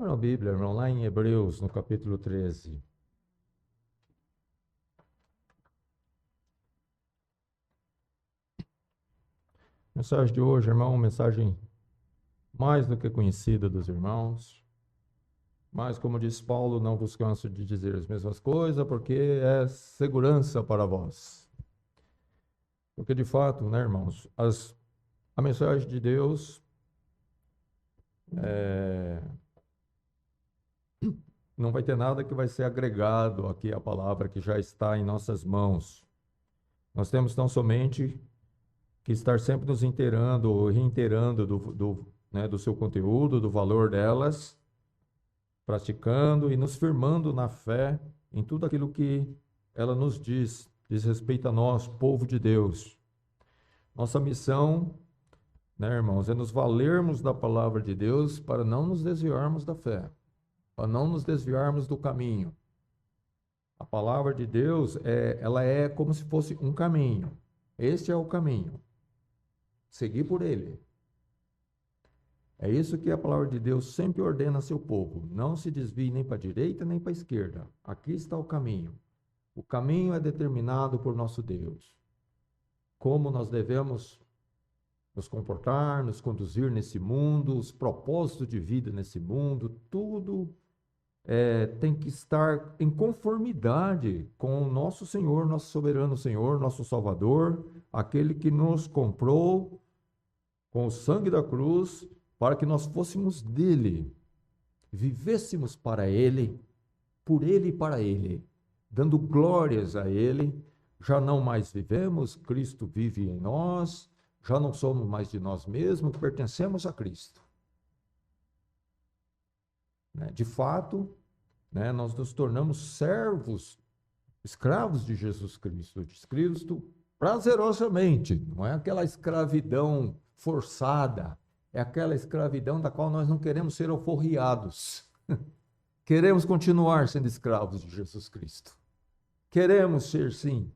Abra a Bíblia, irmão, lá em Hebreus, no capítulo 13. A mensagem de hoje, irmão, mensagem mais do que conhecida dos irmãos. Mas, como diz Paulo, não vos canso de dizer as mesmas coisas, porque é segurança para vós. Porque, de fato, né, irmãos, a mensagem de Deus não vai ter nada que vai ser agregado aqui à palavra que já está em nossas mãos. Nós temos tão somente que estar sempre nos inteirando ou reiterando do seu conteúdo, do valor delas, praticando e nos firmando na fé em tudo aquilo que ela nos diz respeito a nós, povo de Deus. Nossa missão, né, irmãos, é nos valermos da palavra de Deus para não nos desviarmos da fé, para não nos desviarmos do caminho. A palavra de Deus, ela é como se fosse um caminho. Este é o caminho. Seguir por ele. É isso que a palavra de Deus sempre ordena a seu povo. Não se desvie nem para a direita nem para a esquerda. Aqui está o caminho. O caminho é determinado por nosso Deus. Como nós devemos nos comportar, nos conduzir nesse mundo, os propósitos de vida nesse mundo, tudo tem que estar em conformidade com o nosso Senhor, nosso soberano Senhor, nosso Salvador, aquele que nos comprou com o sangue da cruz, para que nós fôssemos dele, vivêssemos para ele, por ele e para ele, dando glórias a ele. Já não mais vivemos, Cristo vive em nós, já não somos mais de nós mesmos, pertencemos a Cristo. De fato, nós nos tornamos servos, escravos de Jesus Cristo, de Cristo prazerosamente, não é aquela escravidão forçada, é aquela escravidão da qual nós não queremos ser alforriados. Queremos continuar sendo escravos de Jesus Cristo. Queremos ser, sim,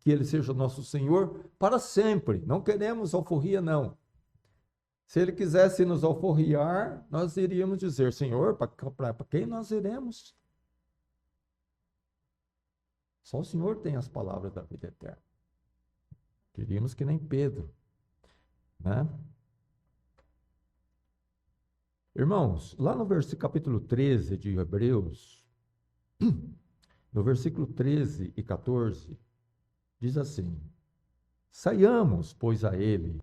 que Ele seja o nosso Senhor para sempre. Não queremos alforria, não. Se Ele quisesse nos alforriar, nós iríamos dizer, Senhor, para quem nós iremos? Só o Senhor tem as palavras da vida eterna. Queríamos que nem Pedro, né? Irmãos, lá no capítulo 13 de Hebreus, no versículo 13 e 14, diz assim: saiamos, pois, a ele,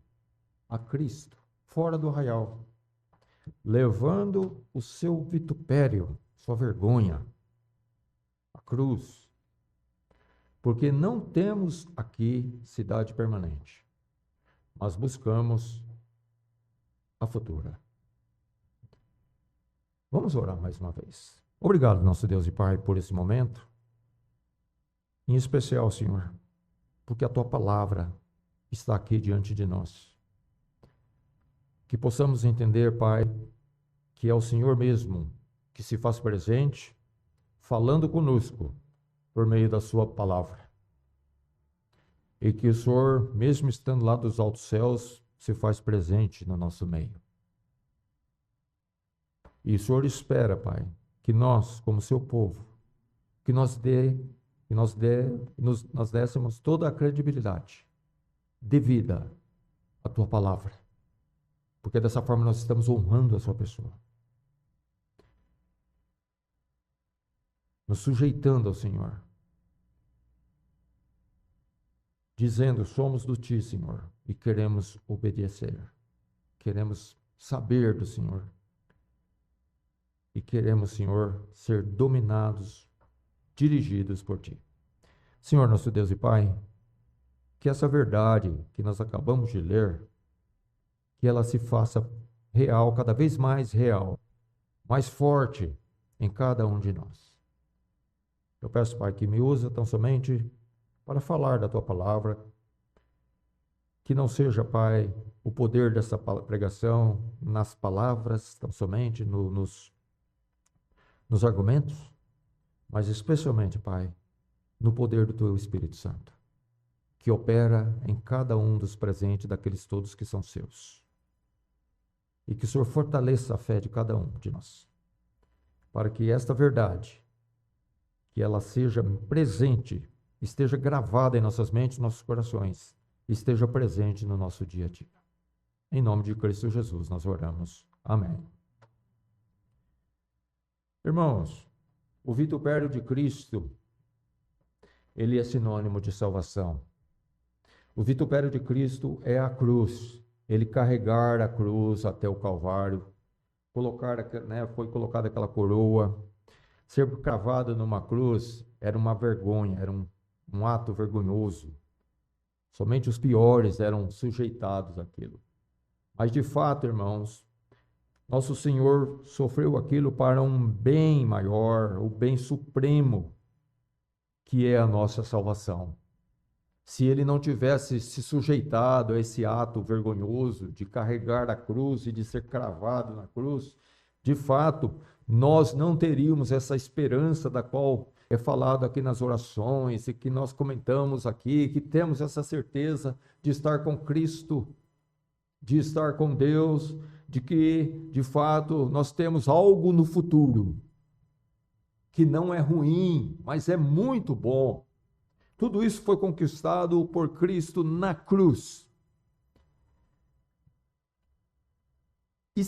a Cristo, fora do arraial, levando o seu vitupério, sua vergonha, a cruz, porque não temos aqui cidade permanente, mas buscamos a futura. Vamos orar mais uma vez. Obrigado, nosso Deus e Pai, por esse momento. Em especial, Senhor, porque a Tua palavra está aqui diante de nós. Que possamos entender, Pai, que é o Senhor mesmo que se faz presente, falando conosco por meio da Sua palavra. E que o Senhor, mesmo estando lá dos altos céus, se faz presente no nosso meio. E o Senhor espera, Pai, que nós, como seu povo, que nós dessemos toda a credibilidade devida à Tua palavra. Porque dessa forma nós estamos honrando a Sua pessoa. Nos sujeitando ao Senhor. Dizendo, somos do Ti, Senhor, e queremos obedecer. Queremos saber do Senhor. E queremos, Senhor, ser dominados, dirigidos por Ti. Senhor, nosso Deus e Pai, que essa verdade que nós acabamos de ler, que ela se faça real, cada vez mais real, mais forte em cada um de nós. Eu peço, Pai, que me use tão somente para falar da Tua palavra, que não seja, Pai, o poder dessa pregação nas palavras, tão somente nos argumentos, mas especialmente, Pai, no poder do Teu Espírito Santo, que opera em cada um dos presentes, daqueles todos que são seus. E que o Senhor fortaleça a fé de cada um de nós. para que esta verdade, que ela seja presente, esteja gravada em nossas mentes, nossos corações, esteja presente no nosso dia a dia. Em nome de Cristo Jesus, nós oramos. Amém. Irmãos, o vitupério de Cristo, ele é sinônimo de salvação. O vitupério de Cristo é a cruz. Ele carregar a cruz até o Calvário, foi colocada aquela coroa. Ser cravado numa cruz era uma vergonha, era um ato vergonhoso. Somente os piores eram sujeitados àquilo. Mas de fato, irmãos, nosso Senhor sofreu aquilo para um bem maior, o bem supremo, que é a nossa salvação. Se ele não tivesse se sujeitado a esse ato vergonhoso de carregar a cruz e de ser cravado na cruz, de fato, nós não teríamos essa esperança da qual é falado aqui nas orações e que nós comentamos aqui, que temos essa certeza de estar com Cristo, de estar com Deus, de que, de fato, nós temos algo no futuro que não é ruim, mas é muito bom. Tudo isso foi conquistado por Cristo na cruz. E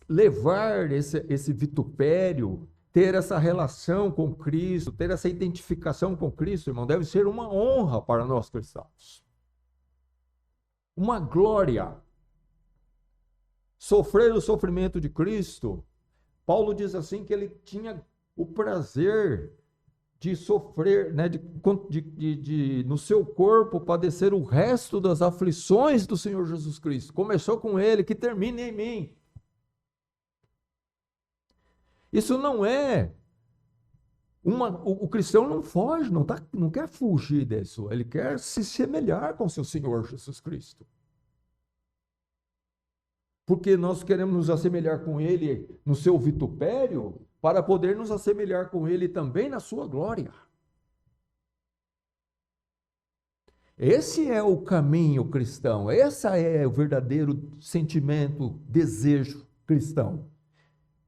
levar esse vitupério, ter essa relação com Cristo, ter essa identificação com Cristo, irmão, deve ser uma honra para nós cristãos. Uma glória. Sofrer o sofrimento de Cristo, Paulo diz assim que ele tinha o prazer de sofrer, né, no seu corpo padecer o resto das aflições do Senhor Jesus Cristo. Começou com ele, que termine em mim. Isso não é o cristão não foge, não quer fugir disso, ele quer se semelhar com seu Senhor Jesus Cristo. Porque nós queremos nos assemelhar com ele no seu vitupério, para poder nos assemelhar com ele também na sua glória. Esse é o caminho cristão, esse é o verdadeiro sentimento, desejo cristão.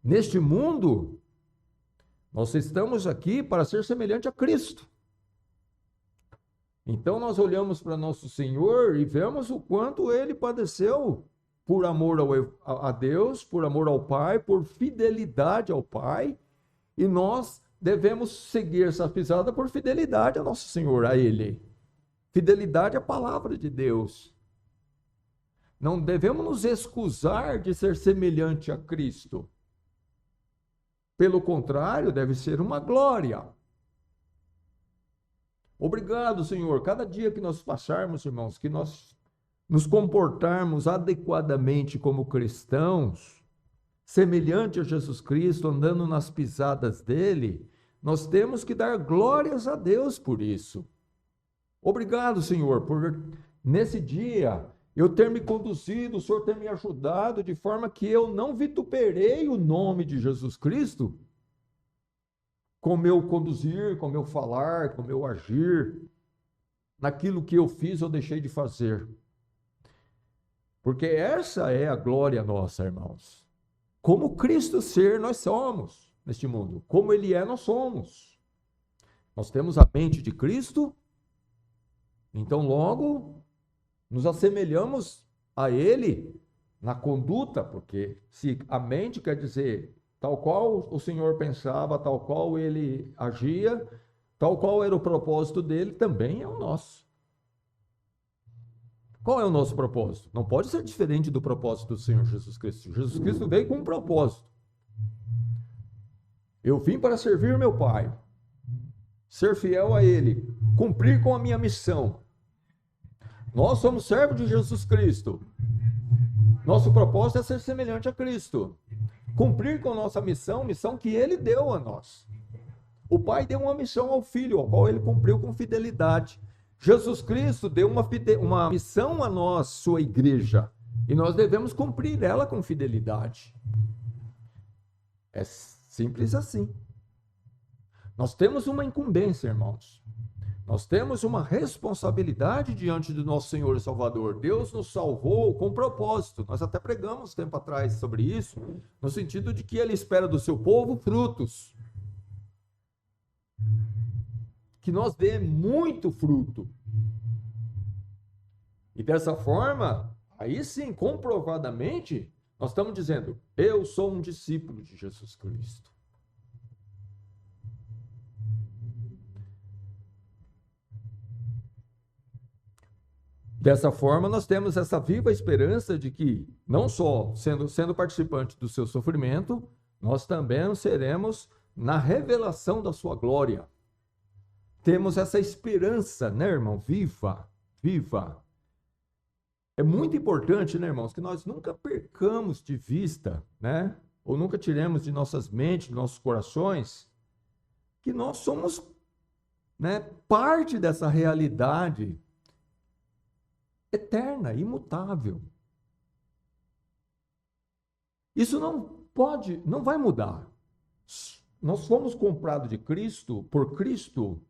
Neste mundo, nós estamos aqui para ser semelhante a Cristo. Então nós olhamos para nosso Senhor e vemos o quanto ele padeceu por amor a Deus, por amor ao Pai, por fidelidade ao Pai, e nós devemos seguir essa pisada por fidelidade ao nosso Senhor, a Ele. Fidelidade à palavra de Deus. Não devemos nos excusar de ser semelhante a Cristo. Pelo contrário, deve ser uma glória. Obrigado, Senhor. Cada dia que nós passarmos, irmãos, que nós nos comportarmos adequadamente como cristãos, semelhante a Jesus Cristo, andando nas pisadas dele, nós temos que dar glórias a Deus por isso. Obrigado, Senhor, por nesse dia eu ter me conduzido, o Senhor ter me ajudado, de forma que eu não vituperei o nome de Jesus Cristo com meu conduzir, com meu falar, com meu agir, naquilo que eu fiz ou deixei de fazer. Porque essa é a glória nossa, irmãos. Como Cristo ser, nós somos neste mundo. Como Ele é, nós somos. Nós temos a mente de Cristo, então logo nos assemelhamos a Ele na conduta, porque se a mente quer dizer tal qual o Senhor pensava, tal qual Ele agia, tal qual era o propósito dele, também é o nosso. Qual é o nosso propósito? Não pode ser diferente do propósito do Senhor Jesus Cristo. Jesus Cristo veio com um propósito. Eu vim para servir meu Pai, ser fiel a Ele, cumprir com a minha missão. Nós somos servos de Jesus Cristo. Nosso propósito é ser semelhante a Cristo. Cumprir com a nossa missão que Ele deu a nós. O Pai deu uma missão ao Filho, a qual Ele cumpriu com fidelidade. Jesus Cristo deu uma missão a nós, sua igreja, e nós devemos cumprir ela com fidelidade. É simples assim. Nós temos uma incumbência, irmãos. Nós temos uma responsabilidade diante do nosso Senhor e Salvador. Deus nos salvou com propósito. Nós até pregamos tempo atrás sobre isso, no sentido de que Ele espera do seu povo frutos. Que nós dê muito fruto. E dessa forma, aí sim, comprovadamente, nós estamos dizendo, eu sou um discípulo de Jesus Cristo. Dessa forma, nós temos essa viva esperança de que, não só sendo participante do seu sofrimento, nós também seremos na revelação da sua glória. Temos essa esperança, né, irmão? Viva, viva. É muito importante, né, irmãos, que nós nunca percamos de vista, né? Ou nunca tiremos de nossas mentes, de nossos corações, que nós somos, né, parte dessa realidade eterna, imutável. Isso não vai mudar. Nós fomos comprados de Cristo, por Cristo,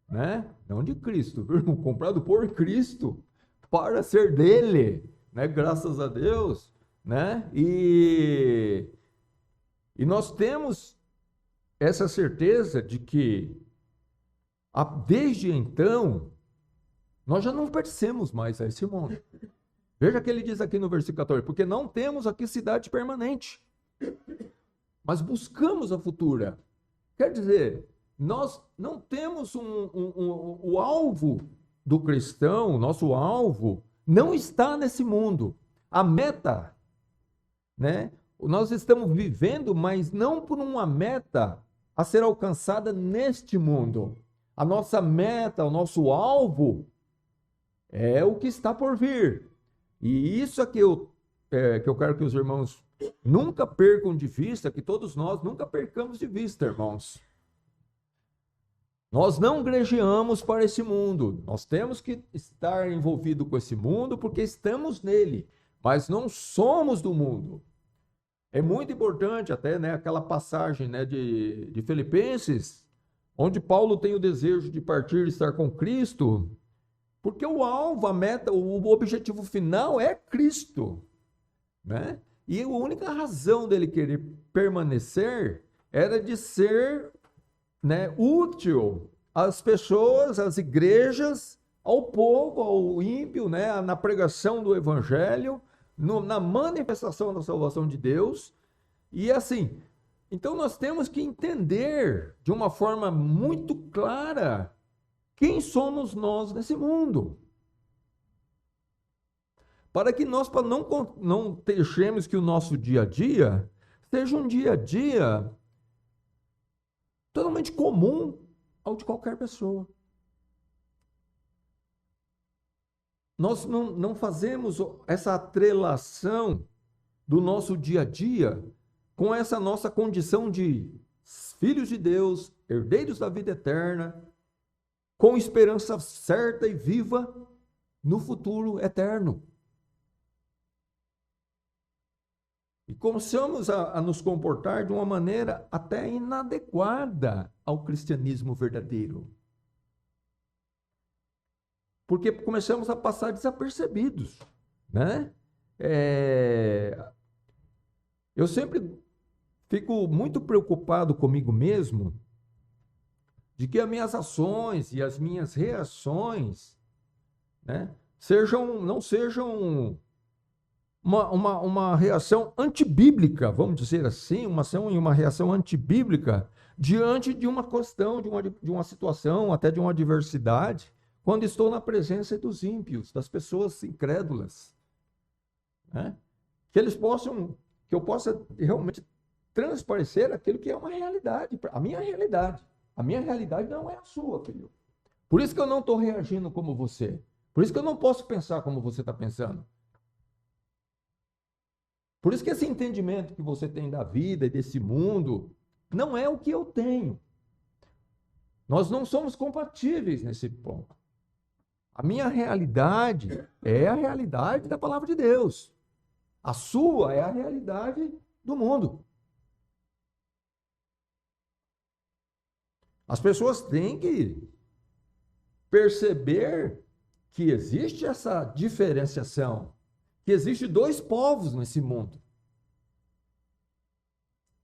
né? Não de Cristo, comprado por Cristo, para ser dele, né? Graças a Deus, né? E nós temos essa certeza de que desde então nós já não pertencemos mais a esse mundo. Veja que ele diz aqui no versículo 14, porque não temos aqui cidade permanente, mas buscamos a futura. Quer dizer, nós não temos o alvo do cristão, nosso alvo não está nesse mundo. A meta, né? Nós estamos vivendo, mas não por uma meta a ser alcançada neste mundo. A nossa meta, o nosso alvo é o que está por vir. E isso é que eu quero que os irmãos nunca percam de vista, que todos nós nunca percamos de vista, irmãos. Nós não grejeamos para esse mundo. Nós temos que estar envolvido com esse mundo porque estamos nele, mas não somos do mundo. É muito importante até, né, aquela passagem, né, de Filipenses, onde Paulo tem o desejo de partir e estar com Cristo, porque o alvo, a meta, o objetivo final é Cristo, né? E a única razão dele querer permanecer era de ser, né, útil às pessoas, às igrejas, ao povo, ao ímpio, né, na pregação do evangelho, na manifestação da salvação de Deus. E assim, então nós temos que entender de uma forma muito clara quem somos nós nesse mundo. Para que nós não deixemos que o nosso dia a dia seja um dia a dia totalmente comum ao de qualquer pessoa. Nós não fazemos essa atrelação do nosso dia a dia com essa nossa condição de filhos de Deus, herdeiros da vida eterna, com esperança certa e viva no futuro eterno. E começamos a nos comportar de uma maneira até inadequada ao cristianismo verdadeiro. Porque começamos a passar desapercebidos, né? Eu sempre fico muito preocupado comigo mesmo de que as minhas ações e as minhas reações, né, não sejam uma reação antibíblica, vamos dizer assim, uma ação e uma reação antibíblica diante de uma questão, de uma situação, até de uma adversidade, quando estou na presença dos ímpios, das pessoas incrédulas, né? Que eu possa realmente transparecer aquilo que é uma realidade, a minha realidade. A minha realidade não é a sua, filho. Por isso que eu não estou reagindo como você. Por isso que eu não posso pensar como você está pensando. Por isso que esse entendimento que você tem da vida e desse mundo não é o que eu tenho. Nós não somos compatíveis nesse ponto. A minha realidade é a realidade da palavra de Deus. A sua é a realidade do mundo. As pessoas têm que perceber que existe essa diferenciação, que existe dois povos nesse mundo.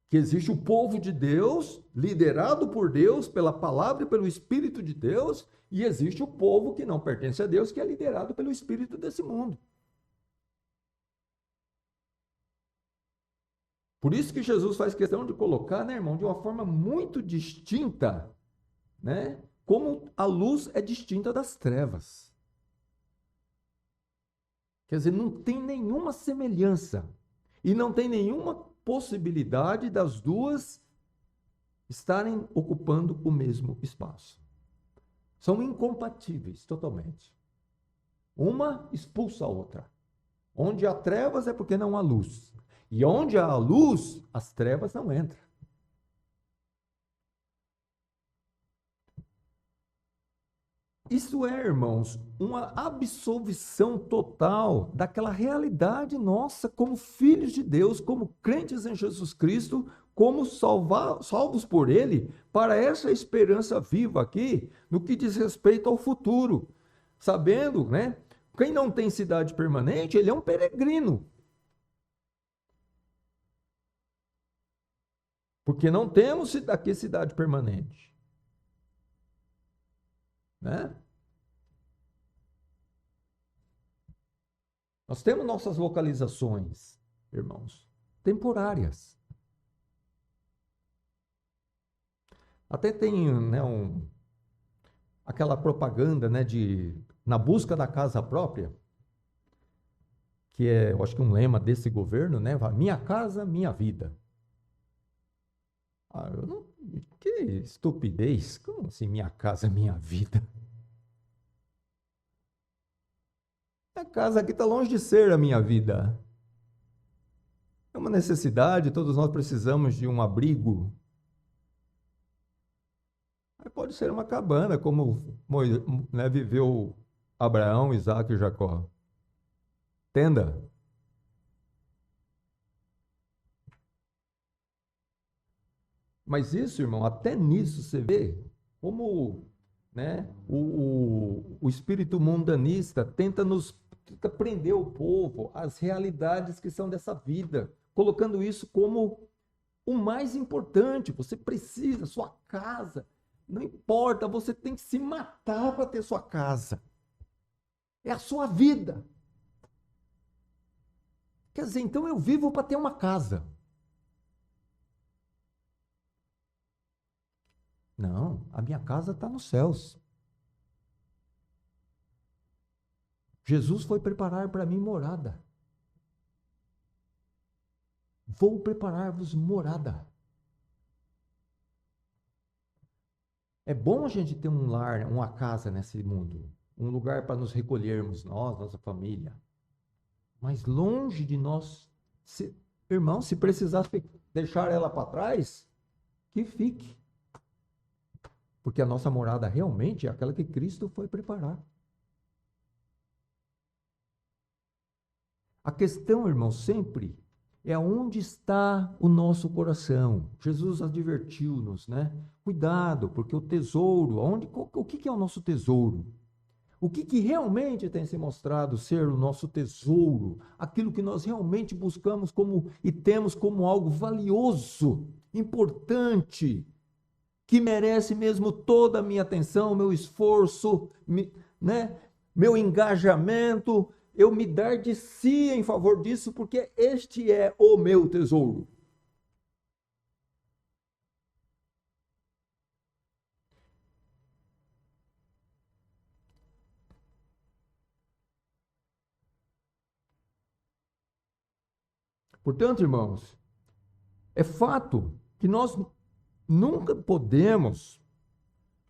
Que existe o povo de Deus, liderado por Deus, pela palavra e pelo Espírito de Deus, e existe o povo que não pertence a Deus, que é liderado pelo Espírito desse mundo. Por isso que Jesus faz questão de colocar, né, irmão, de uma forma muito distinta, né, como a luz é distinta das trevas. Quer dizer, não tem nenhuma semelhança e não tem nenhuma possibilidade das duas estarem ocupando o mesmo espaço. São incompatíveis totalmente. Uma expulsa a outra. Onde há trevas é porque não há luz. E onde há luz, as trevas não entram. Isso é, irmãos, uma absolvição total daquela realidade nossa como filhos de Deus, como crentes em Jesus Cristo, como salvos por Ele, para essa esperança viva aqui, no que diz respeito ao futuro. Sabendo, né? Quem não tem cidade permanente, ele é um peregrino. Porque não temos aqui cidade permanente. Né? Nós temos nossas localizações, irmãos, temporárias. Até tem, né, aquela propaganda, né, na busca da casa própria, que é, eu acho que um lema desse governo, né, minha casa, minha vida. Que estupidez, como assim minha casa, minha vida? A casa aqui está longe de ser a minha vida. É uma necessidade, todos nós precisamos de um abrigo. Mas pode ser uma cabana, como, né, viveu Abraão, Isaac e Jacó. Tenda. Mas isso, irmão, até nisso você vê como, né, o espírito mundanista tenta prender o povo às realidades que são dessa vida, colocando isso como o mais importante. Você precisa, sua casa, não importa, você tem que se matar para ter sua casa. É a sua vida. Quer dizer, então eu vivo para ter uma casa. Não, a minha casa está nos céus. Jesus foi preparar para mim morada. Vou preparar-vos morada. É bom a gente ter um lar, uma casa nesse mundo, um lugar para nos recolhermos, nós, nossa família. Mas longe de nós, irmão, se precisar deixar ela para trás, que fique. Porque a nossa morada realmente é aquela que Cristo foi preparar. A questão, irmão, sempre é onde está o nosso coração. Jesus advertiu-nos, né? Cuidado, porque o tesouro, o que é o nosso tesouro? O que realmente tem se mostrado ser o nosso tesouro? Aquilo que nós realmente buscamos e temos como algo valioso, importante, que merece mesmo toda a minha atenção, meu esforço, né? Meu engajamento, eu me dar de si em favor disso, porque este é o meu tesouro. Portanto, irmãos, é fato que nós nunca podemos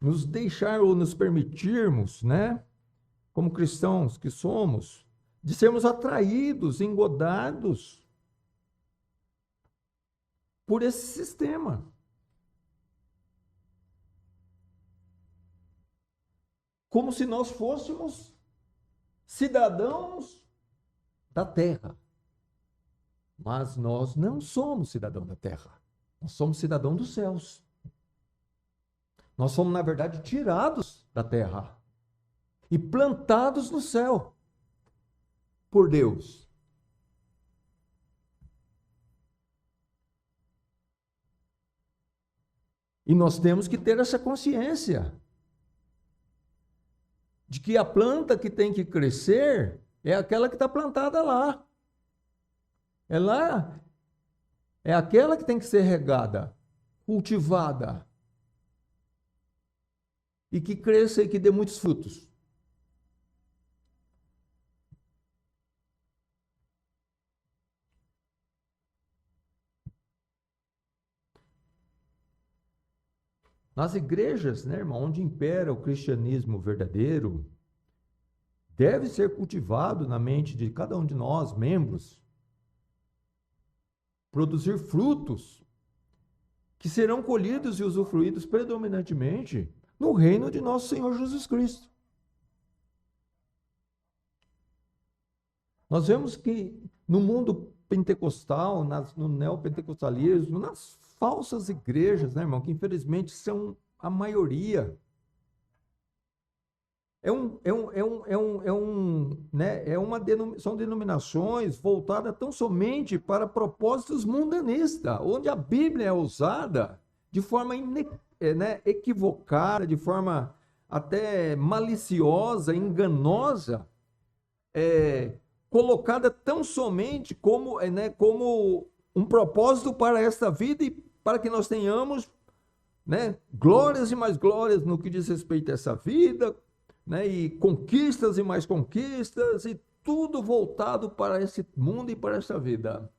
nos deixar ou nos permitirmos, né, como cristãos que somos, de sermos atraídos, engodados por esse sistema. Como se nós fôssemos cidadãos da terra. Mas nós não somos cidadãos da terra. Nós somos cidadãos dos céus. Nós somos, na verdade, tirados da terra. e plantados no céu por Deus. E nós temos que ter essa consciência de que a planta que tem que crescer é aquela que está plantada lá. É lá, é aquela que tem que ser regada, cultivada, e que cresça e que dê muitos frutos. Nas igrejas, né, irmão, onde impera o cristianismo verdadeiro, deve ser cultivado na mente de cada um de nós, membros, produzir frutos que serão colhidos e usufruídos predominantemente no reino de nosso Senhor Jesus Cristo. Nós vemos que no mundo pentecostal, no neopentecostalismo, nas falsas igrejas, né, irmão, que infelizmente são a maioria, são denominações voltadas tão somente para propósitos mundanistas, onde a Bíblia é usada de forma equivocada, de forma até maliciosa, enganosa, colocada tão somente como um propósito para esta vida e para que nós tenhamos, né, glórias e mais glórias no que diz respeito a essa vida, né, e conquistas e mais conquistas, e tudo voltado para esse mundo e para essa vida.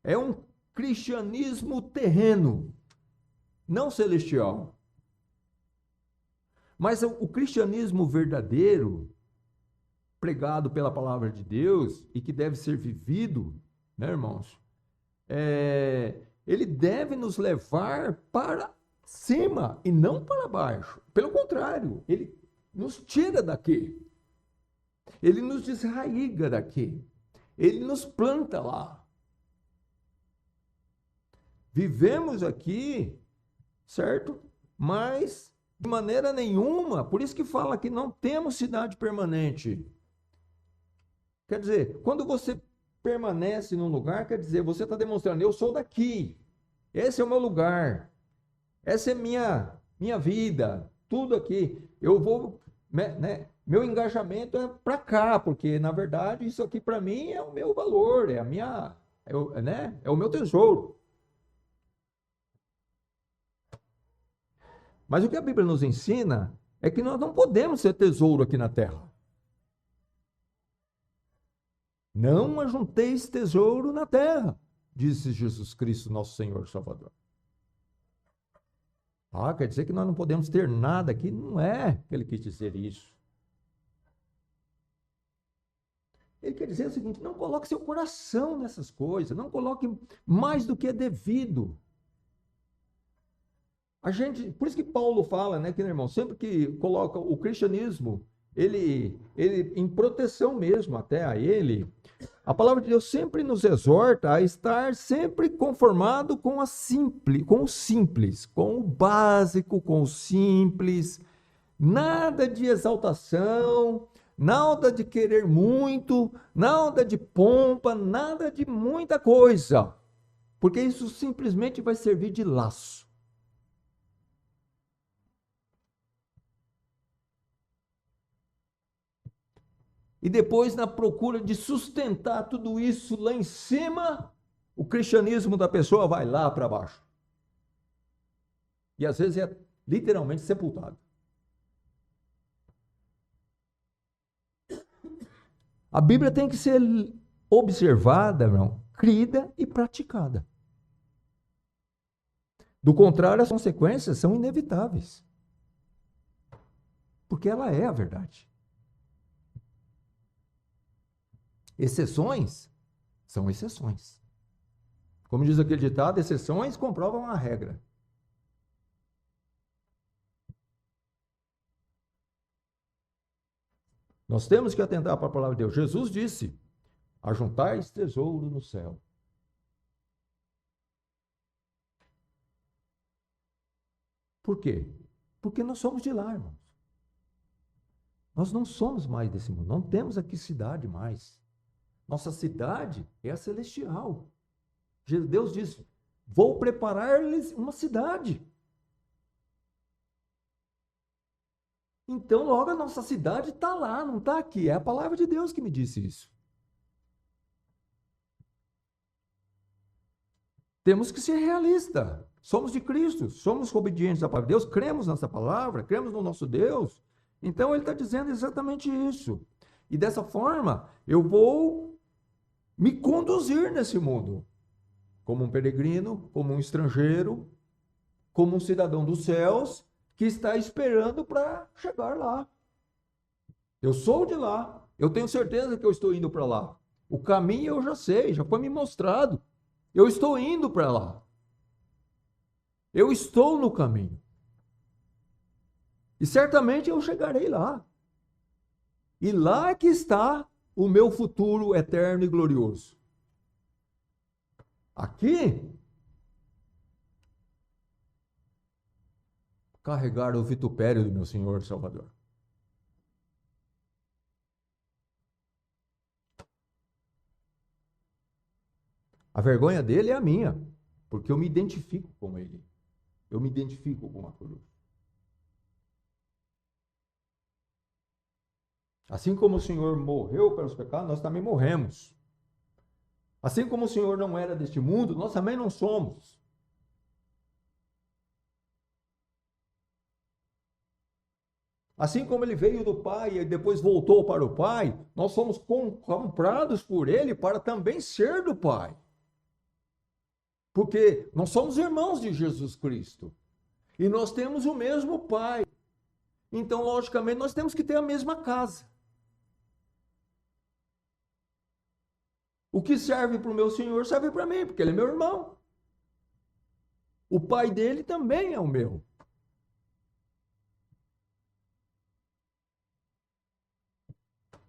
É um cristianismo terreno, não celestial. Mas o cristianismo verdadeiro, pregado pela palavra de Deus e que deve ser vivido, né, irmãos? Ele deve nos levar para cima e não para baixo. Pelo contrário, ele nos tira daqui. Ele nos desraiga daqui. Ele nos planta lá. Vivemos aqui, certo? Mas de maneira nenhuma, por isso que fala que não temos cidade permanente. Quer dizer, quando você permanece num lugar, quer dizer, você está demonstrando, eu sou daqui, esse é o meu lugar, essa é minha vida, tudo aqui, eu vou, né, meu engajamento é para cá, porque na verdade isso aqui para mim é o meu valor, é o meu tesouro. Mas o que a Bíblia nos ensina é que nós não podemos ser tesouro aqui na terra. Não ajunteis tesouro na terra, disse Jesus Cristo, nosso Senhor e Salvador. Quer dizer que nós não podemos ter nada aqui? Não é que ele quis dizer isso. Ele quer dizer o seguinte, não coloque seu coração nessas coisas, não coloque mais do que é devido. Por isso que Paulo fala, né, que, irmão, sempre que coloca o cristianismo, ele em proteção mesmo até a ele, a palavra de Deus sempre nos exorta a estar sempre conformado com o simples, com o básico, com o simples, nada de exaltação, nada de querer muito, nada de pompa, nada de muita coisa, porque isso simplesmente vai servir de laço. E depois, na procura de sustentar tudo isso lá em cima, o cristianismo da pessoa vai lá para baixo. E às vezes é literalmente sepultado. A Bíblia tem que ser observada, irmão, crida e praticada. Do contrário, as consequências são inevitáveis. Porque ela é a verdade. Exceções são exceções. Como diz aquele ditado, exceções comprovam a regra. Nós temos que atentar para a palavra de Deus. Jesus disse, ajuntais tesouro no céu. Por quê? Porque nós somos de lá, irmãos. Nós não somos mais desse mundo. Não temos aqui cidade mais. Nossa cidade é a celestial. Deus disse: vou preparar-lhes uma cidade. Então, logo a nossa cidade está lá, não está aqui. É a palavra de Deus que me disse isso. Temos que ser realistas. Somos de Cristo, somos obedientes à palavra de Deus, cremos nessa palavra, cremos no nosso Deus. Então, ele está dizendo exatamente isso. E dessa forma, eu vou me conduzir nesse mundo. Como um peregrino, como um estrangeiro, como um cidadão dos céus, que está esperando para chegar lá. Eu sou de lá, eu tenho certeza que eu estou indo para lá. O caminho eu já sei, já foi me mostrado. Eu estou indo para lá. Eu estou no caminho. E certamente eu chegarei lá. E lá é que está o meu futuro eterno e glorioso. Aqui, carregar o vitupério do meu Senhor Salvador. A vergonha dele é a minha, porque eu me identifico com ele. Eu me identifico com a cruz. Assim como o Senhor morreu pelos pecados, nós também morremos. Assim como o Senhor não era deste mundo, nós também não somos. Assim como ele veio do Pai e depois voltou para o Pai, nós somos comprados por ele para também ser do Pai. Porque nós somos irmãos de Jesus Cristo. E nós temos o mesmo Pai. Então, logicamente, nós temos que ter a mesma casa. O que serve para o meu Senhor serve para mim, porque ele é meu irmão. O pai dele também é o meu.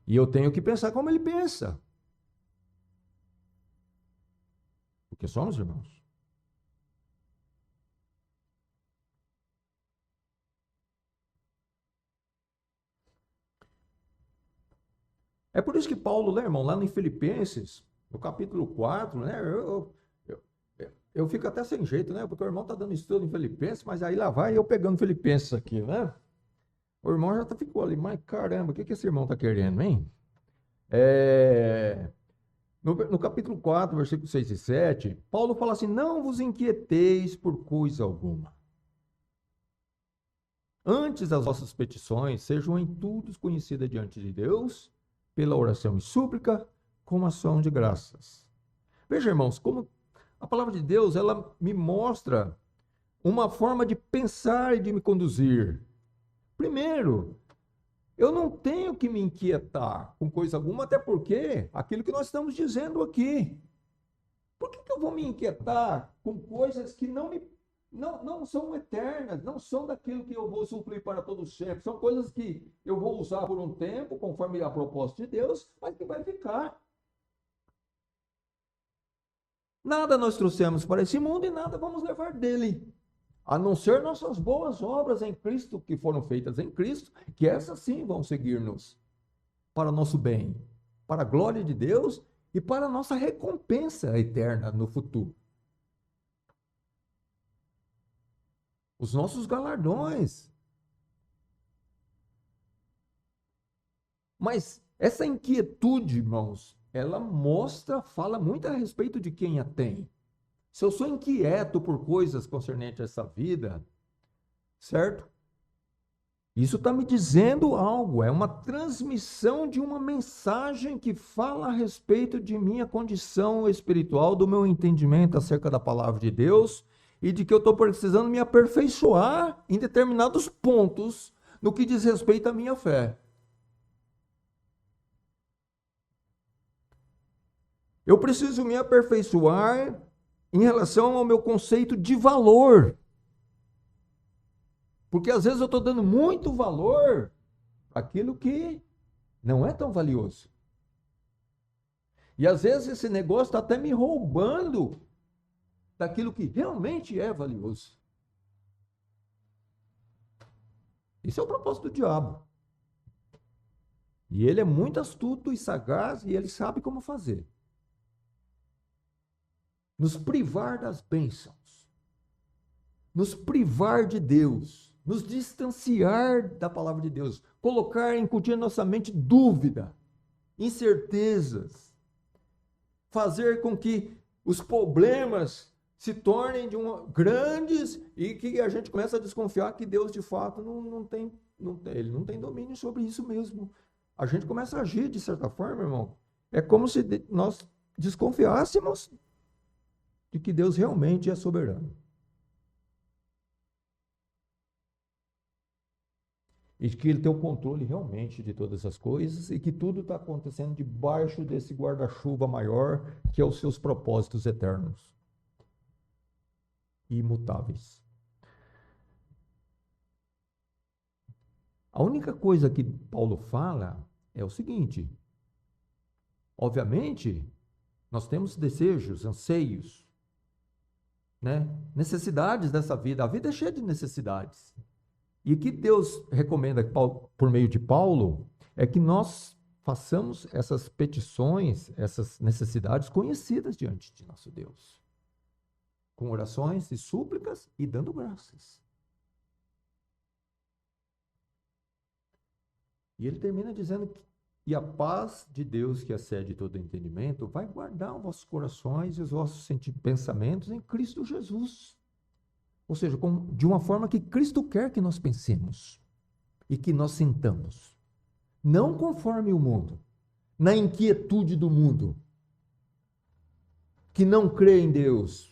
E eu tenho que pensar como ele pensa. Porque somos irmãos. É por isso que Paulo, né, irmão, lá em Filipenses, no capítulo 4, né, eu fico até sem jeito, né, porque o irmão está dando estudo em Filipenses, mas aí lá vai eu pegando Filipenses aqui, né? O irmão já ficou ali, mas caramba, o que esse irmão está querendo, hein? No capítulo 4, versículos 6 e 7, Paulo fala assim: não vos inquieteis por coisa alguma. Antes as vossas petições sejam em tudo conhecidas diante de Deus, pela oração e súplica, com ação de graças. Veja, irmãos, como a palavra de Deus, ela me mostra uma forma de pensar e de me conduzir. Primeiro, eu não tenho que me inquietar com coisa alguma, até porque aquilo que nós estamos dizendo aqui. Por que eu vou me inquietar com coisas que não são eternas, não são daquilo que eu vou suprir para todo sempre? São coisas que eu vou usar por um tempo, conforme a proposta de Deus, mas que vai ficar. Nada nós trouxemos para esse mundo e nada vamos levar dele. A não ser nossas boas obras em Cristo, que foram feitas em Cristo, que essas sim vão seguir-nos para nosso bem, para a glória de Deus e para a nossa recompensa eterna no futuro. Os nossos galardões. Mas essa inquietude, irmãos, ela fala muito a respeito de quem a tem. Se eu sou inquieto por coisas concernentes a essa vida, certo? Isso está me dizendo algo, é uma transmissão de uma mensagem que fala a respeito de minha condição espiritual, do meu entendimento acerca da palavra de Deus e de que eu estou precisando me aperfeiçoar em determinados pontos no que diz respeito à minha fé. Eu preciso me aperfeiçoar em relação ao meu conceito de valor. Porque às vezes eu estou dando muito valor àquilo que não é tão valioso. E às vezes esse negócio está até me roubando daquilo que realmente é valioso. Esse é o propósito do diabo. E ele é muito astuto e sagaz e ele sabe como fazer. Nos privar das bênçãos, nos privar de Deus, nos distanciar da palavra de Deus, colocar, incutir na nossa mente dúvida, incertezas, fazer com que os problemas se tornem grandes e que a gente começa a desconfiar que Deus de fato ele não tem domínio sobre isso mesmo. A gente começa a agir de certa forma, irmão. É como se nós desconfiássemos de que Deus realmente é soberano. E que ele tem o controle realmente de todas as coisas e que tudo está acontecendo debaixo desse guarda-chuva maior que é os seus propósitos eternos e imutáveis. A única coisa que Paulo fala é o seguinte: obviamente, nós temos desejos, anseios, né? Necessidades dessa vida. A vida é cheia de necessidades. E o que Deus recomenda por meio de Paulo é que nós façamos essas petições, essas necessidades conhecidas diante de nosso Deus, com orações e súplicas e dando graças. E ele termina dizendo que e a paz de Deus, que excede todo entendimento, vai guardar os vossos corações e os vossos pensamentos em Cristo Jesus. Ou seja, de uma forma que Cristo quer que nós pensemos e que nós sintamos. Não conforme o mundo, na inquietude do mundo, que não crê em Deus.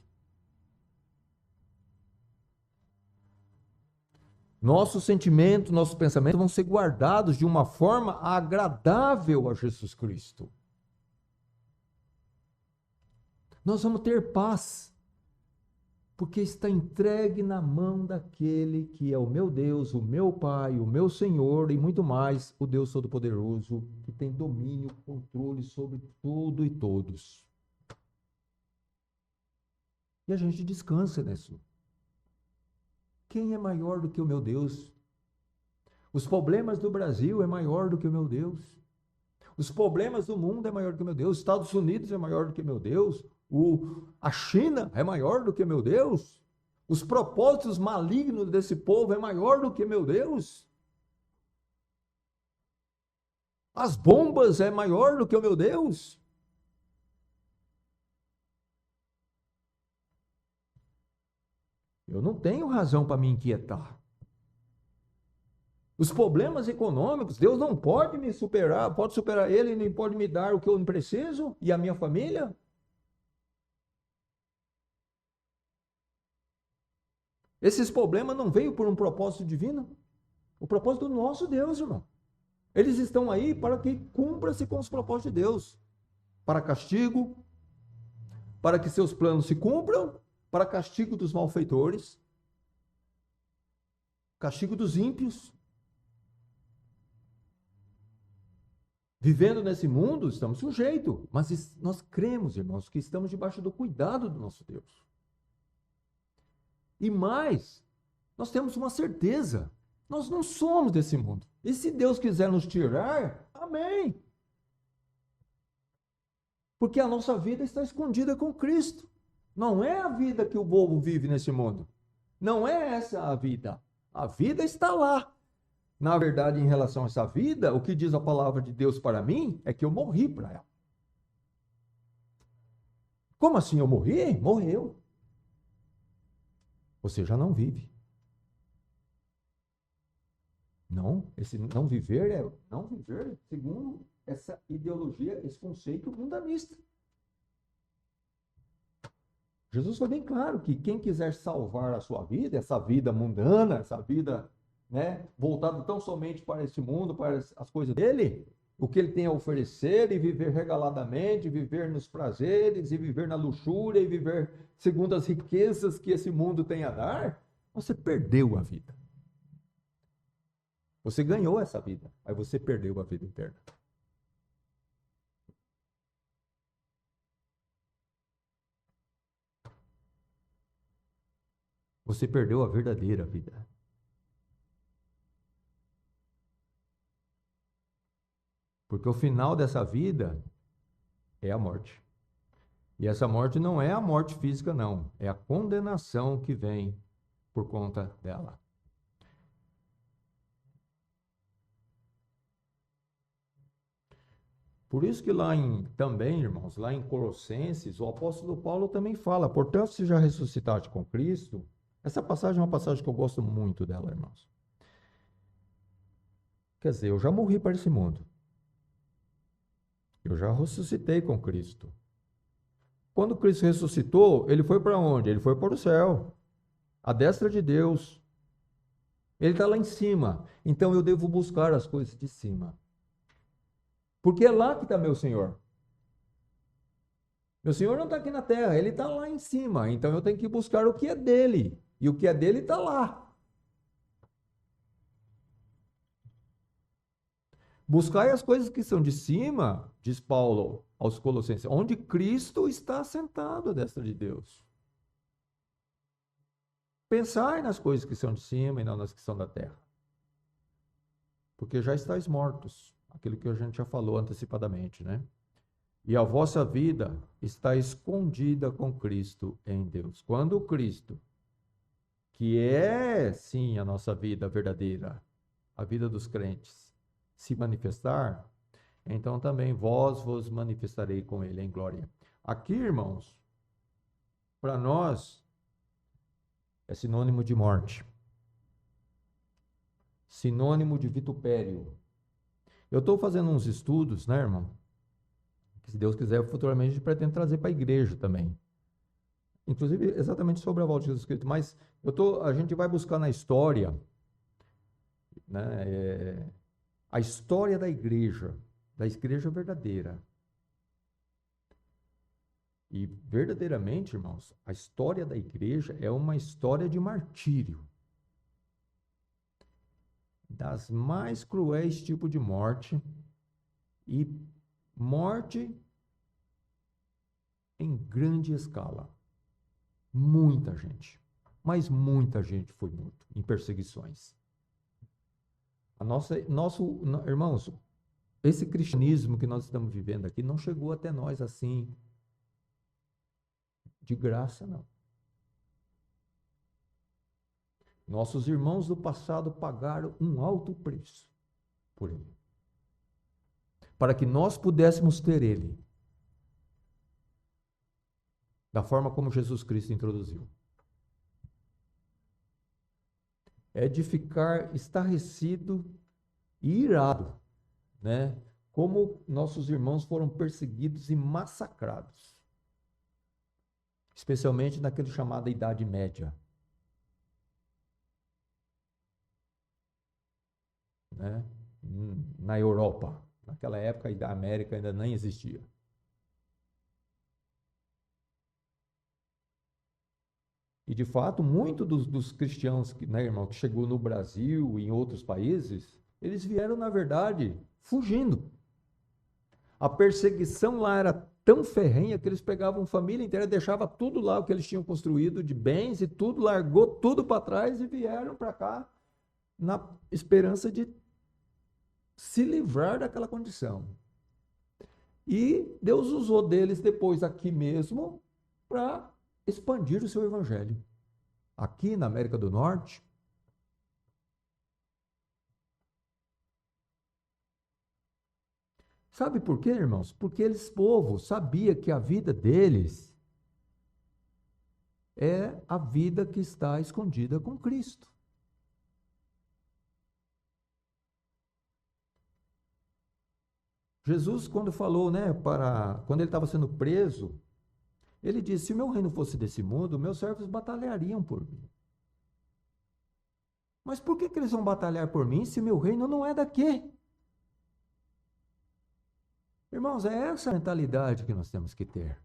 Nossos sentimentos, nossos pensamentos vão ser guardados de uma forma agradável a Jesus Cristo. Nós vamos ter paz, porque está entregue na mão daquele que é o meu Deus, o meu Pai, o meu Senhor e muito mais, o Deus Todo-Poderoso, que tem domínio, controle sobre tudo e todos. E a gente descansa nisso. Quem é maior do que o meu Deus? Os problemas do Brasil é maior do que o meu Deus. Os problemas do mundo é maior do que o meu Deus. Os Estados Unidos é maior do que o meu Deus. A China é maior do que meu Deus. Os propósitos malignos desse povo é maior do que meu Deus. As bombas é maior do que o meu Deus. Eu não tenho razão para me inquietar. Os problemas econômicos, Deus não pode me superar, pode superar ele, nem pode me dar o que eu preciso e a minha família. Esses problemas não veio por um propósito divino. O propósito do nosso Deus, irmão. Eles estão aí para que cumpra-se com os propósitos de Deus. Para castigo, para que seus planos se cumpram, para castigo dos malfeitores, castigo dos ímpios. Vivendo nesse mundo, estamos sujeitos, mas nós cremos, irmãos, que estamos debaixo do cuidado do nosso Deus. E mais, nós temos uma certeza, nós não somos desse mundo. E se Deus quiser nos tirar, amém. Porque a nossa vida está escondida com Cristo. Não é a vida que o povo vive nesse mundo. Não é essa a vida. A vida está lá. Na verdade, em relação a essa vida, o que diz a palavra de Deus para mim é que eu morri para ela. Como assim eu morri? Morreu. Você já não vive. Não, esse não viver é não viver segundo essa ideologia, esse conceito mundanista. Jesus foi bem claro que quem quiser salvar a sua vida, essa vida mundana, essa vida, né, voltada tão somente para esse mundo, para as coisas dele, o que ele tem a oferecer e viver regaladamente, viver nos prazeres e viver na luxúria e viver segundo as riquezas que esse mundo tem a dar, você perdeu a vida. Você ganhou essa vida, aí você perdeu a vida eterna. Você perdeu a verdadeira vida. Porque o final dessa vida é a morte. E essa morte não é a morte física, não. É a condenação que vem por conta dela. Por isso que também, irmãos, lá em Colossenses, o apóstolo Paulo também fala, portanto, se já ressuscitaste com Cristo, essa passagem é uma passagem que eu gosto muito dela, irmãos. Quer dizer, eu já morri para esse mundo. Eu já ressuscitei com Cristo. Quando Cristo ressuscitou, ele foi para onde? Ele foi para o céu, à destra de Deus. Ele está lá em cima. Então eu devo buscar as coisas de cima. Porque é lá que está meu Senhor. Meu Senhor não está aqui na terra, ele está lá em cima. Então eu tenho que buscar o que é dele. E o que é dele está lá. Buscai as coisas que são de cima, diz Paulo aos Colossenses, onde Cristo está sentado à destra de Deus. Pensai nas coisas que são de cima e não nas que são da terra. Porque já estáis mortos, aquilo que a gente já falou antecipadamente, né? E a vossa vida está escondida com Cristo em Deus. Quando o Cristo, que é sim a nossa vida verdadeira, a vida dos crentes, se manifestar, então também vos manifestarei com ele em glória. Aqui, irmãos, para nós é sinônimo de morte, sinônimo de vitupério. Eu estou fazendo uns estudos, né, irmão? Que, se Deus quiser, futuramente a gente pretende trazer para a igreja também. Inclusive, exatamente sobre a volta de Jesus Cristo. Mas a gente vai buscar na história, né, a história da igreja verdadeira. E verdadeiramente, irmãos, a história da igreja é uma história de martírio. Das mais cruéis tipos de morte, e morte em grande escala. Muita gente, mas muita gente foi morta em perseguições. Irmãos, esse cristianismo que nós estamos vivendo aqui não chegou até nós assim, de graça, não. Nossos irmãos do passado pagaram um alto preço por ele, para que nós pudéssemos ter ele, da forma como Jesus Cristo introduziu. É de ficar estarrecido e irado, né? Como nossos irmãos foram perseguidos e massacrados, especialmente naquele chamado Idade Média, né? Na Europa. Naquela época a América ainda nem existia. E de fato, muitos dos cristãos, né, irmão, que chegou no Brasil e em outros países, eles vieram, na verdade, fugindo. A perseguição lá era tão ferrenha que eles pegavam família inteira, deixavam tudo lá, o que eles tinham construído de bens e tudo, largou tudo para trás e vieram para cá na esperança de se livrar daquela condição. E Deus usou deles depois aqui mesmo para expandir o seu evangelho. Aqui na América do Norte, sabe por quê, irmãos? Porque eles, povo, sabia que a vida deles é a vida que está escondida com Cristo. Jesus, quando falou, né, quando ele estava sendo preso, ele disse: se o meu reino fosse desse mundo, meus servos batalhariam por mim. Mas por que eles vão batalhar por mim se meu reino não é daqui? Irmãos, é essa a mentalidade que nós temos que ter.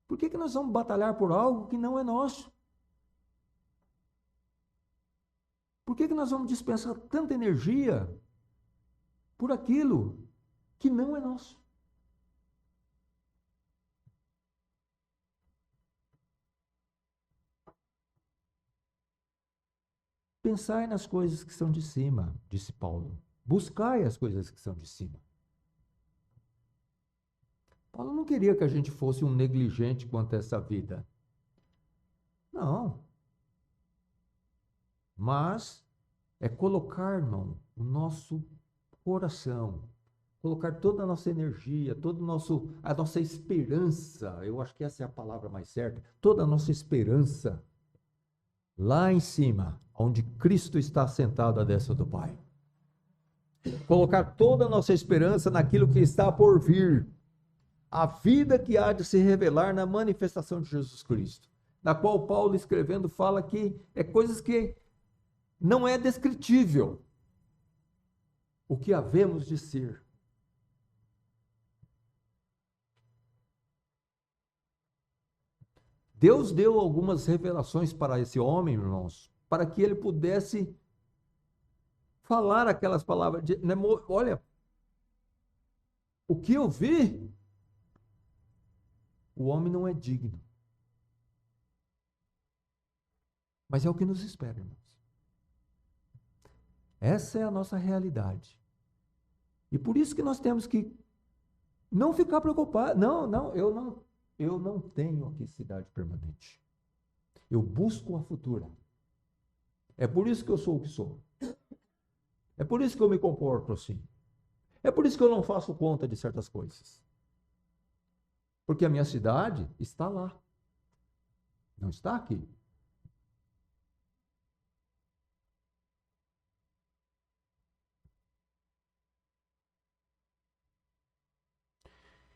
Por que nós vamos batalhar por algo que não é nosso? Por que nós vamos dispensar tanta energia por aquilo que não é nosso? Pensai nas coisas que são de cima, disse Paulo. Buscai as coisas que são de cima. Paulo não queria que a gente fosse um negligente quanto a essa vida. Não. Mas é colocar, irmão, o nosso coração, colocar toda a nossa energia, a nossa esperança, eu acho que essa é a palavra mais certa, toda a nossa esperança lá em cima, onde Cristo está sentado à destra do Pai. Colocar toda a nossa esperança naquilo que está por vir, a vida que há de se revelar na manifestação de Jesus Cristo, na qual Paulo escrevendo fala que é coisas que não é descritível o que havemos de ser. Deus deu algumas revelações para esse homem, irmãos, para que ele pudesse falar aquelas palavras. Olha, o que eu vi, o homem não é digno. Mas é o que nos espera, irmãos. Essa é a nossa realidade. E por isso que nós temos que não ficar preocupados. Eu não tenho aqui cidade permanente. Eu busco a futura. É por isso que eu sou o que sou. É por isso que eu me comporto assim. É por isso que eu não faço conta de certas coisas. Porque a minha cidade está lá. Não está aqui.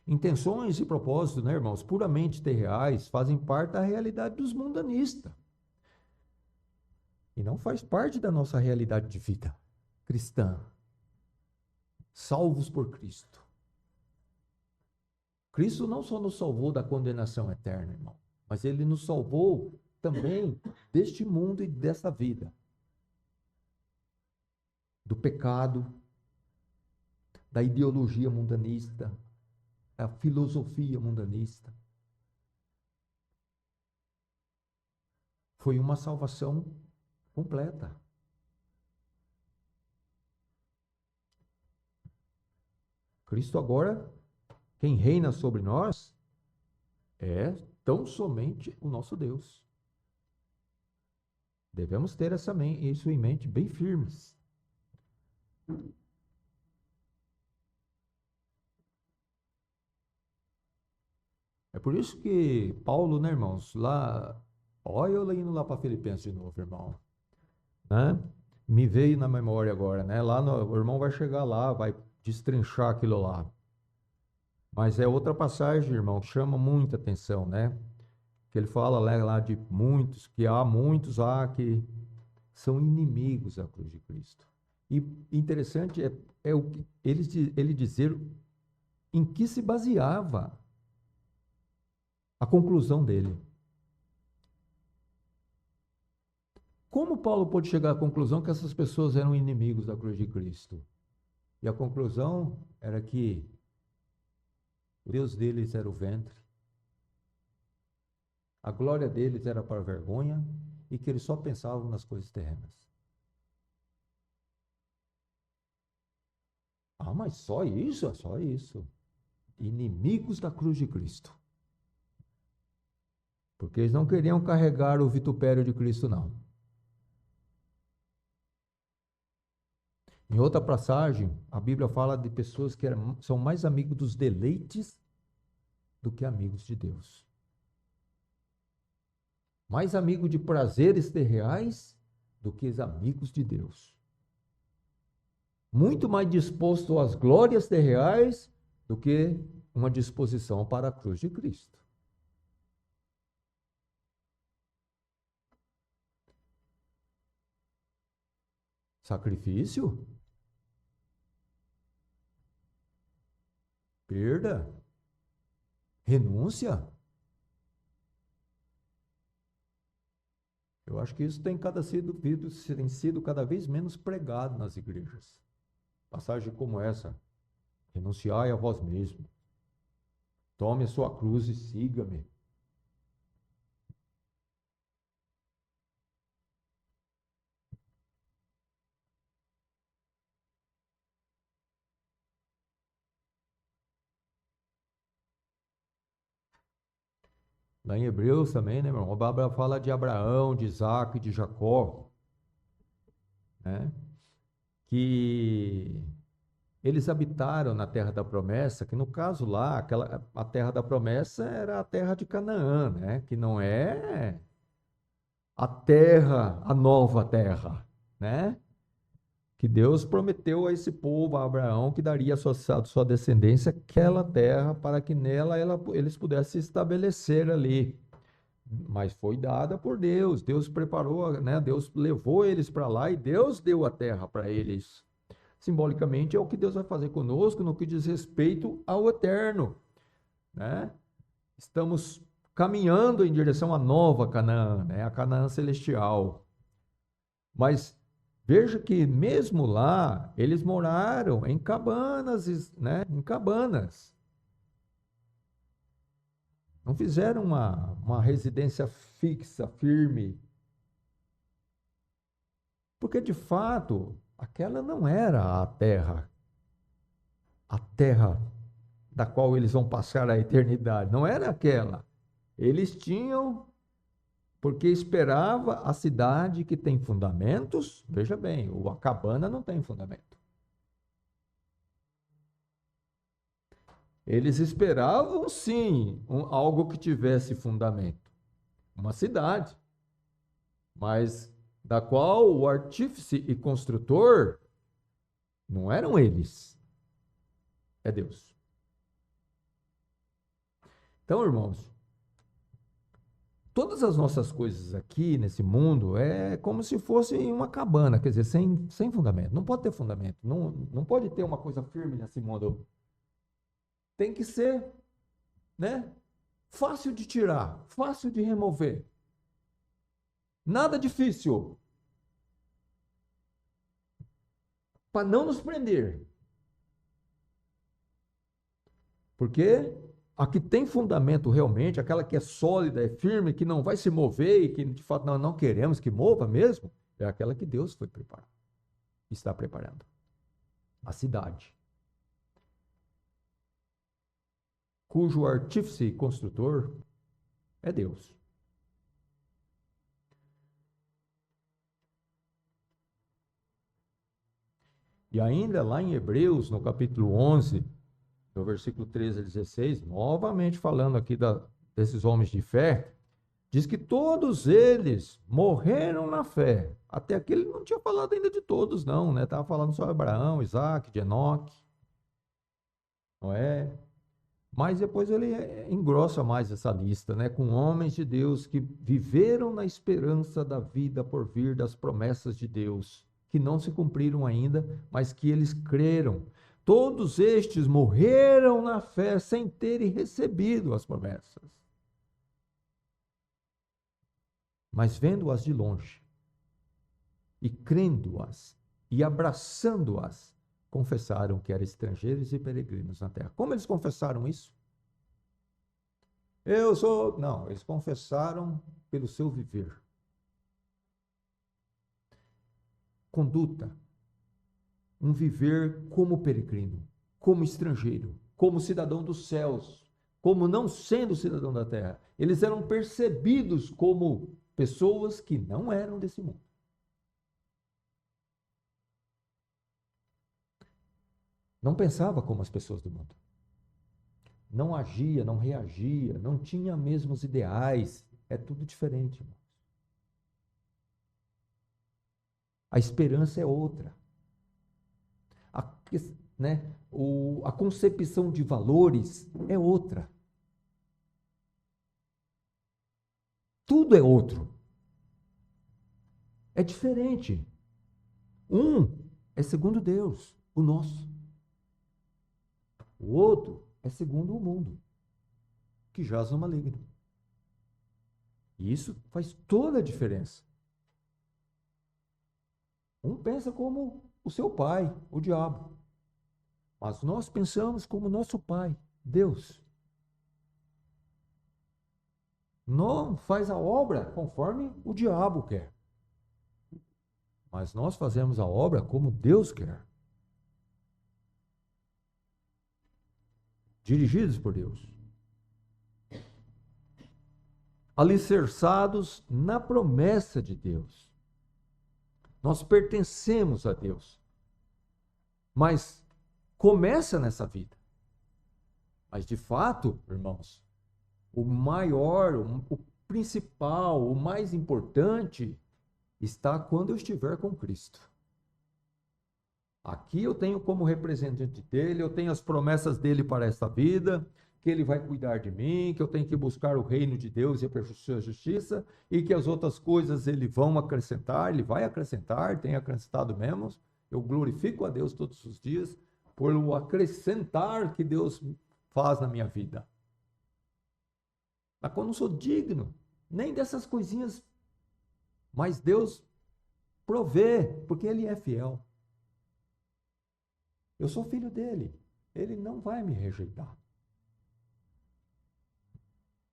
Intenções e propósitos, né, irmãos, puramente terreais, fazem parte da realidade dos mundanistas. E não faz parte da nossa realidade de vida cristã. Salvos por Cristo. Cristo não só nos salvou da condenação eterna, irmão, mas ele nos salvou também deste mundo e dessa vida. Do pecado, da ideologia mundanista, da filosofia mundanista. Foi uma salvação completa. Cristo agora, quem reina sobre nós, é tão somente o nosso Deus. Devemos ter isso em mente bem firmes. É por isso que Paulo, né, irmãos, lá, olha eu indo lá para Filipenses de novo, irmão, né? Me veio na memória agora, né? O irmão vai chegar lá, vai destrinchar aquilo lá. Mas é outra passagem, irmão, que chama muita atenção, né? Que ele fala lá de muitos, que há muitos que são inimigos da cruz de Cristo. E interessante é o que ele dizer em que se baseava a conclusão dele. Como Paulo pôde chegar à conclusão que essas pessoas eram inimigos da cruz de Cristo? E a conclusão era que o Deus deles era o ventre, a glória deles era para vergonha e que eles só pensavam nas coisas terrenas. Ah, mas só isso? É só isso. Inimigos da cruz de Cristo. Porque eles não queriam carregar o vitupério de Cristo, não. Em outra passagem, a Bíblia fala de pessoas que são mais amigos dos deleites do que amigos de Deus. Mais amigos de prazeres terreais do que amigos de Deus. Muito mais disposto às glórias terreais do que uma disposição para a cruz de Cristo. Sacrifício? Perda? Renúncia? Eu acho que isso tem sido cada vez menos pregado nas igrejas. Passagem como essa: renunciai a vós mesmo, tome a sua cruz e siga-me. Lá em Hebreus também, né, meu irmão? A Bíblia fala de Abraão, de Isaac, de Jacó, né? Que eles habitaram na terra da promessa, que no caso lá, a terra da promessa era a terra de Canaã, né? Que não é a terra, a nova terra, né? Que Deus prometeu a esse povo, a Abraão, que daria à sua descendência aquela terra para que nela eles pudessem se estabelecer ali. Mas foi dada por Deus. Deus preparou, né? Deus levou eles para lá e Deus deu a terra para eles. Simbolicamente é o que Deus vai fazer conosco no que diz respeito ao eterno, né? Estamos caminhando em direção à nova Canaã, né? A Canaã celestial. Mas veja que mesmo lá eles moraram em cabanas, né? Em cabanas. Não fizeram uma residência fixa, firme. Porque de fato, aquela não era a terra da qual eles vão passar a eternidade. Não era aquela. Eles tinham, porque esperava a cidade que tem fundamentos. Veja bem, a cabana não tem fundamento. Eles esperavam sim algo que tivesse fundamento, uma cidade, mas da qual o artífice e construtor não eram eles, é Deus. Então, irmãos, todas as nossas coisas aqui nesse mundo é como se fosse uma cabana, quer dizer, sem fundamento. Não pode ter fundamento, não pode ter uma coisa firme nesse mundo. Tem que ser, né? Fácil de tirar, fácil de remover. Nada difícil. Para não nos prender. Porque a que tem fundamento realmente, aquela que é sólida, é firme, que não vai se mover e que de fato nós não queremos que mova mesmo, é aquela que Deus foi preparar, está preparando. A cidade. Cujo artífice e construtor é Deus. E ainda lá em Hebreus, no capítulo 11, no versículo 13 a 16, novamente falando aqui desses homens de fé, diz que todos eles morreram na fé. Até aqui ele não tinha falado ainda de todos, não, né? Estava falando só de Abraão, Isaac, de Enoque, Noé. Mas depois ele engrossa mais essa lista, né? Com homens de Deus que viveram na esperança da vida por vir das promessas de Deus, que não se cumpriram ainda, mas que eles creram. Todos estes morreram na fé sem terem recebido as promessas. Mas vendo-as de longe, e crendo-as, e abraçando-as, confessaram que eram estrangeiros e peregrinos na terra. Como eles confessaram isso? Eu sou. Não, eles confessaram pelo seu viver. Conduta. Um viver como peregrino, como estrangeiro, como cidadão dos céus, como não sendo cidadão da terra. Eles eram percebidos como pessoas que não eram desse mundo. Não pensava como as pessoas do mundo. Não agia, não reagia, não tinha mesmos ideais. É tudo diferente, irmãos. A esperança é outra. Né, a concepção de valores é outra. Tudo é outro. É diferente. Um é segundo Deus, o nosso. O outro é segundo o mundo, que jaz no maligno. E isso faz toda a diferença. Um pensa como o seu pai, o diabo. Mas nós pensamos como nosso pai, Deus. Não faz a obra conforme o diabo quer. Mas nós fazemos a obra como Deus quer. Dirigidos por Deus. alicerçados na promessa de Deus. Nós pertencemos a Deus. Mas começa nessa vida. Mas de fato, irmãos, o maior, o principal, o mais importante está quando eu estiver com Cristo. Aqui eu tenho como representante dele, eu tenho as promessas dele para esta vida, que ele vai cuidar de mim, que eu tenho que buscar o reino de Deus e a sua justiça, e que as outras coisas ele vai acrescentar, tem acrescentado mesmo. Eu glorifico a Deus todos os dias por o acrescentar que Deus faz na minha vida. Mas quando eu não sou digno, nem dessas coisinhas, mas Deus provê, porque ele é fiel. Eu sou filho dele, ele não vai me rejeitar.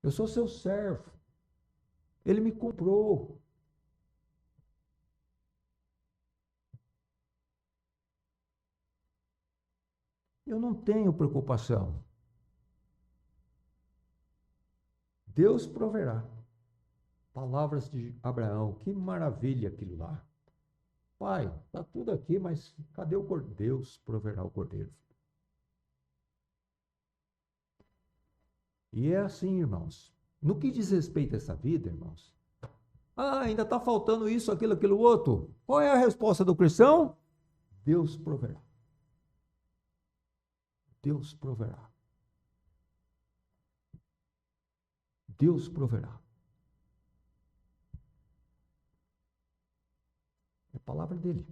Eu sou seu servo, ele me comprou. Eu não tenho preocupação. Deus proverá. Palavras de Abraão, que maravilha aquilo lá. Pai, está tudo aqui, mas cadê o cordeiro? Deus proverá o cordeiro. E é assim, irmãos. No que diz respeito a essa vida, irmãos, ainda está faltando isso, aquilo outro. Qual é a resposta do cristão? Deus proverá. Deus proverá. Deus proverá. É a palavra dele.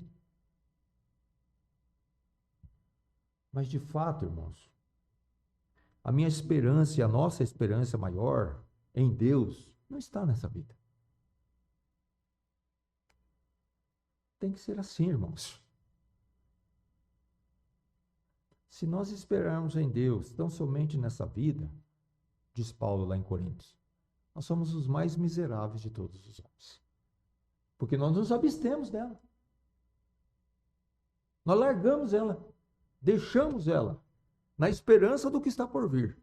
Mas de fato, irmãos, a minha esperança e a nossa esperança maior em Deus não está nessa vida. Tem que ser assim, irmãos. Se nós esperarmos em Deus tão somente nessa vida, diz Paulo lá em Coríntios, nós somos os mais miseráveis de todos os homens. Porque nós nos abstemos dela. Nós largamos ela, deixamos ela, na esperança do que está por vir.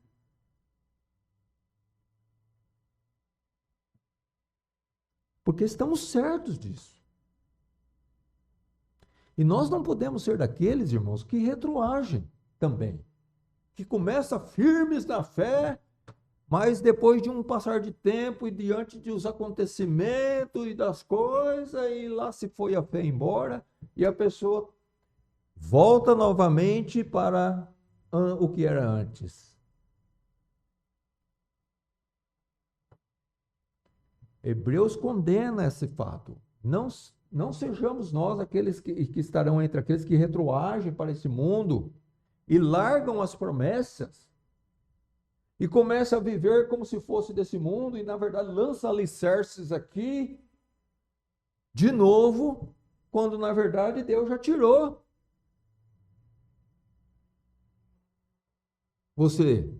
Porque estamos certos disso. E nós não podemos ser daqueles, irmãos, que retroagem também. Que começam firmes na fé, mas depois de um passar de tempo e diante dos acontecimentos e das coisas, e lá se foi a fé embora, e a pessoa volta novamente para o que era antes. Hebreus condena esse fato. Não sejamos nós aqueles que estarão entre aqueles que retroagem para esse mundo e largam as promessas e começam a viver como se fosse desse mundo e, na verdade, lança alicerces aqui de novo, quando, na verdade, Deus já tirou você.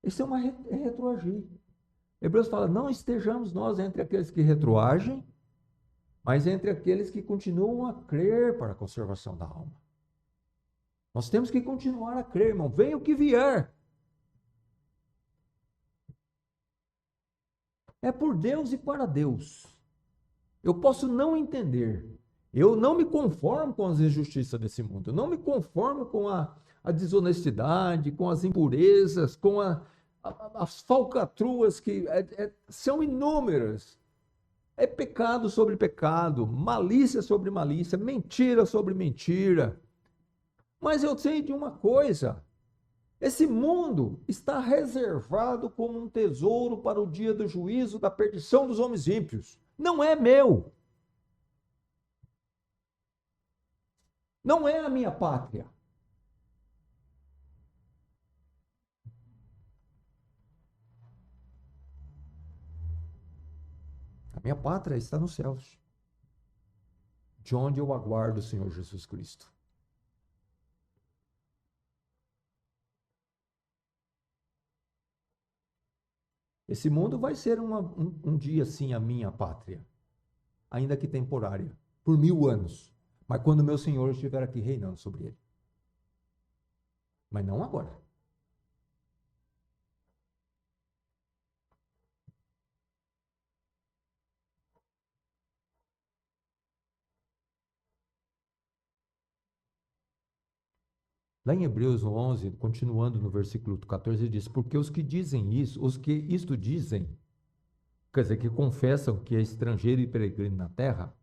Isso é retroagir. Hebreus fala, não estejamos nós entre aqueles que retroagem, mas entre aqueles que continuam a crer para a conservação da alma. Nós temos que continuar a crer, irmão, venha o que vier. É por Deus e para Deus. Eu posso não entender. Eu não me conformo com as injustiças desse mundo. Eu não me conformo com a desonestidade, com as impurezas, com as falcatruas que são inúmeras. É pecado sobre pecado, malícia sobre malícia, mentira sobre mentira. Mas eu sei de uma coisa, esse mundo está reservado como um tesouro para o dia do juízo, da perdição dos homens ímpios. Não é meu. Não é a minha pátria. A minha pátria está nos céus, de onde eu aguardo o Senhor Jesus Cristo. Esse mundo vai ser um dia, sim, a minha pátria, ainda que temporária, por 1000 anos. Mas quando meu Senhor estiver aqui reinando sobre ele. Mas não agora. Lá em Hebreus 11, continuando no versículo 14, diz: porque os que dizem isso, os que isto dizem, quer dizer, que confessam que é estrangeiro e peregrino na terra,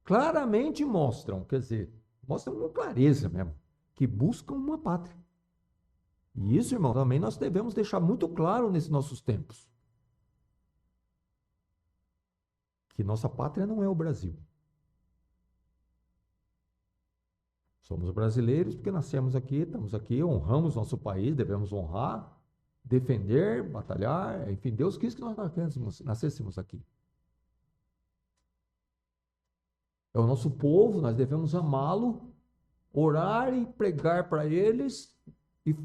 claramente mostram, quer dizer, mostram com clareza mesmo, que buscam uma pátria. E isso, irmão, também nós devemos deixar muito claro nesses nossos tempos. Que nossa pátria não é o Brasil. Somos brasileiros porque nascemos aqui, estamos aqui, honramos nosso país, devemos honrar, defender, batalhar, enfim, Deus quis que nós nascêssemos aqui. É o nosso povo, nós devemos amá-lo, orar e pregar para eles e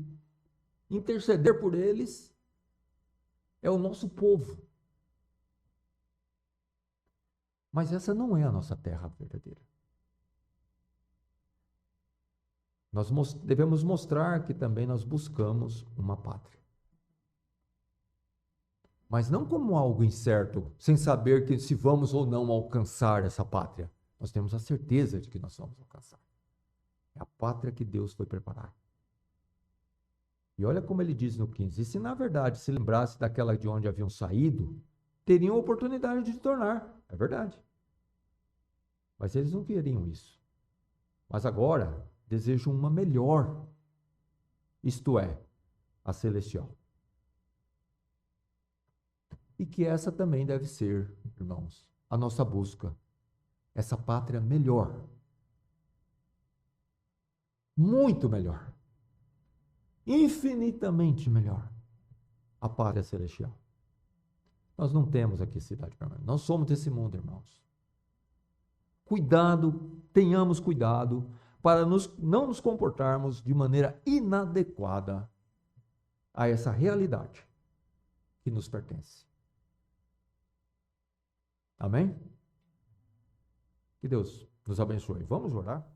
interceder por eles. É o nosso povo. Mas essa não é a nossa terra verdadeira. Nós devemos mostrar que também nós buscamos uma pátria. Mas não como algo incerto, sem saber que se vamos ou não alcançar essa pátria. Nós temos a certeza de que nós vamos alcançar. É a pátria que Deus foi preparar. E olha como ele diz no 15: e se na verdade se lembrasse daquela de onde haviam saído, teriam oportunidade de tornar. É verdade. Mas eles não queriam isso. Mas agora desejam uma melhor, isto é, a celestial. E que essa também deve ser, irmãos, a nossa busca. Essa pátria melhor. Muito melhor. Infinitamente melhor. A pátria celestial. Nós não temos aqui cidade permanente. Nós somos desse mundo, irmãos. Cuidado, tenhamos cuidado para não nos comportarmos de maneira inadequada a essa realidade que nos pertence. Amém? Que Deus nos abençoe. Vamos orar?